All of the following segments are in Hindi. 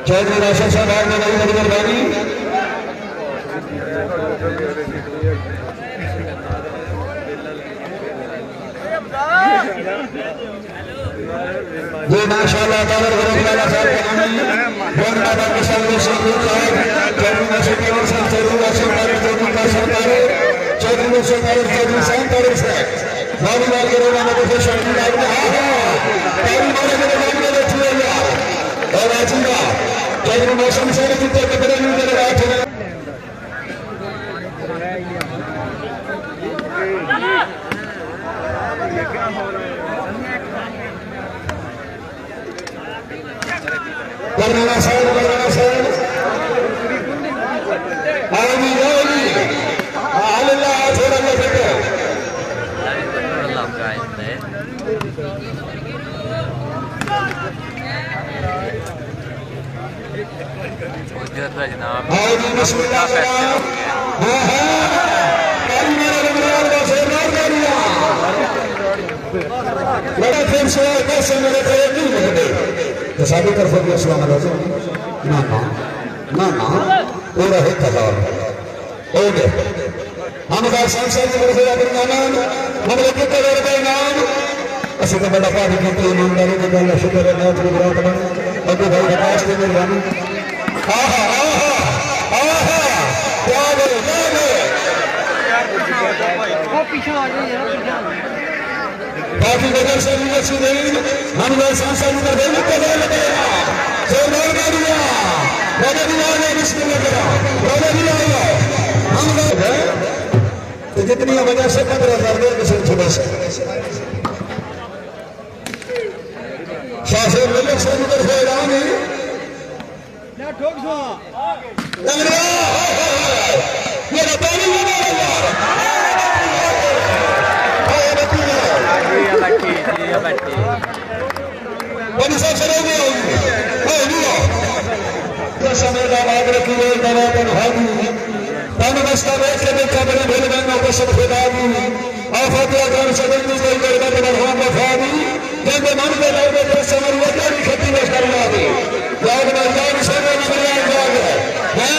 चौधरी रोशन साहब ने नई मेहरबानी ये माशाअल्लाह ताला बरकत साहब के नाम बहुत बड़ा मिशन में शामिल है। चौधरी रोशन साहब चौधरी रोशन से वॉलीबॉल के रोना में तो शामिल है। और आजीवा चौधरी रोशन से कितने कपड़े में मेरे हाथ में करना साइड आली आली अल्लाह थोड़ा लेके अल्लाह का है उजर जनाब आली बिस्मिल्लाह हां कल मेरे रियाल का से मार दिया बड़ा फिर से कैसे मेरे को नहीं मिलते तो सारी तरफ भी अस्सलाम वालेकुम ना ना ना ना पूरा है कलाम ओके हम का संसार के बड़े बड़े नाम ममलकत के बड़े नाम असि का बड़ा पानी के ईमानदारी के अल्लाह शुक्र है ना तो रात में अबू भाई आकाश के मेहरबानी आहा आहा आहा क्या बोले वो पीछे आ जाइए यार काफी वजह से भी अच्छी नहीं हम लोग सांसद कर देंगे तो नहीं लगेगा जोरदार गाड़ियां बड़े दिया ने बिस्मिल्लाह करा बड़े दिया हम लोग तो जितनी वजह से 15,000 दे किसी छोटे से शासन मलिक से उधर से ऐलान है ना ठोक दो लग रहा ये बताइए बड़ी सब चले गए समय का बात रखी गई दवा पर भागी तन दस्तावेज के देखा बड़े भेड़ बहनों को सब खुदाबी आफतिया कर सदन में कोई बड़े भगवान बफादी जब मन में लगे तो समझ तेरी खेती में करना दी याद में जान से निकलिया जाग है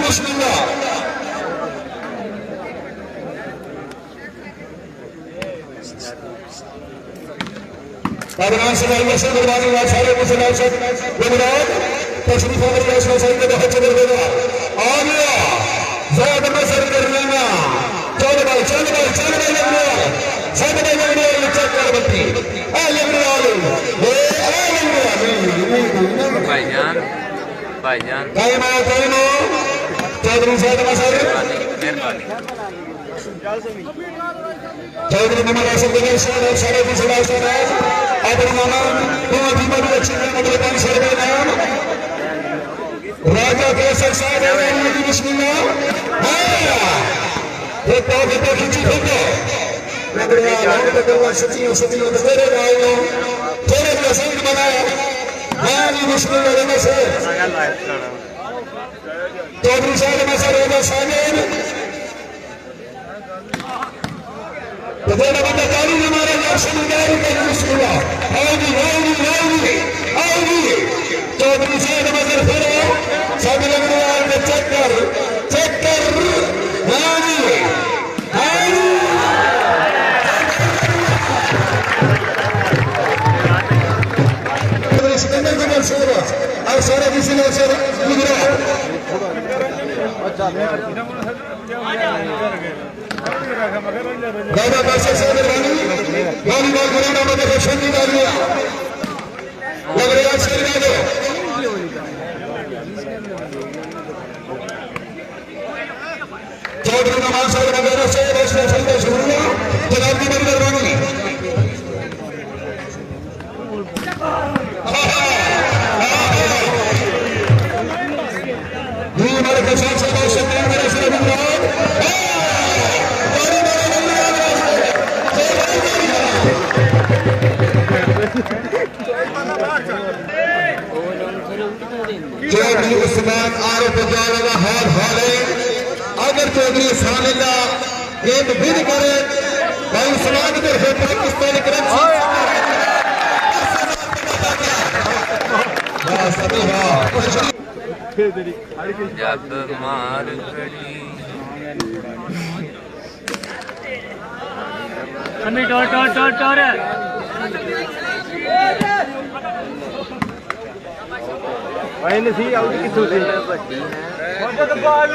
बिस्मिल्लाह अबरान से भाई से गुरबानी वाला सारे मुसलमान से गुरबान तशरीफ हमारे ऐसा सही के बहुत चल देगा आ गया ज़्यादा मसर कर लेना चल भाई लग गया सब ने लग गया ये चेक कर बत्ती आ लग गया ये आ लग गया भाईजान टाइम चौधरी साहब मसर मेहरबानी चौधरी मोहम्मद आसिफ बेगम साहब सारे मुसलमान से आदर नाम बहुत ही बड़ी अच्छी मुसलमान सर्वे नाम राजा केसर साहब बिस्मिल्लाह ये तो खींची होगा लग रहा है तो सचियों तो तेरे भाइयों तेरे पसंद बनाया हां जी बिस्मिल्लाह रहने से चौधरी साहब मसर होगा सामने तो देना बंदा गाड़ी हमारे दर्शन गाड़ी का बिस्मिल्लाह आओगी चौधरी साहब मसर फिर सब लग रहा है चेक कर सिकंदर जमाल सेवा और सारे किसी ने सर गुजरा दादा दर्शक से मेहरबानी वॉलीबॉल ग्राउंड में देखो शनी डालिया लग रहा है शेर का दो चौधरी नवाज साहब वगैरह से वैष्णव संघ शुरू जनाब की मेहरबानी हमारे किसान सभा से मेरे से चौधरी उस्मान आरोप लगा हाथ हारे अगर चौधरी सानिल्ला गेंद विन करे भाई उस्मान की तरफ पाकिस्तानी जब मार हमें टोर टोर टोर टोर भाई ने सी आउट की सोचे बड़ी है तो बाल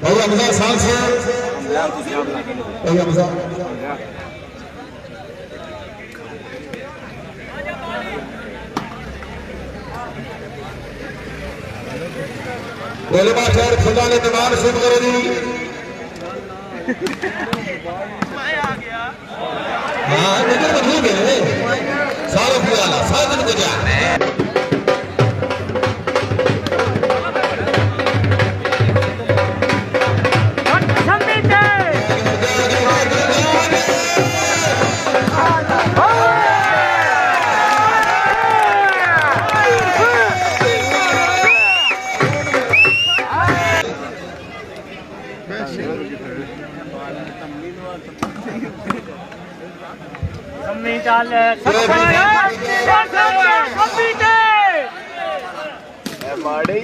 भैया मजा सांस भैया मजा बोले बात खुदा ने दीवार शुभ कर दी हाँ निकल तो ठीक है सालों की वाला साधन को जा चाल माड़ी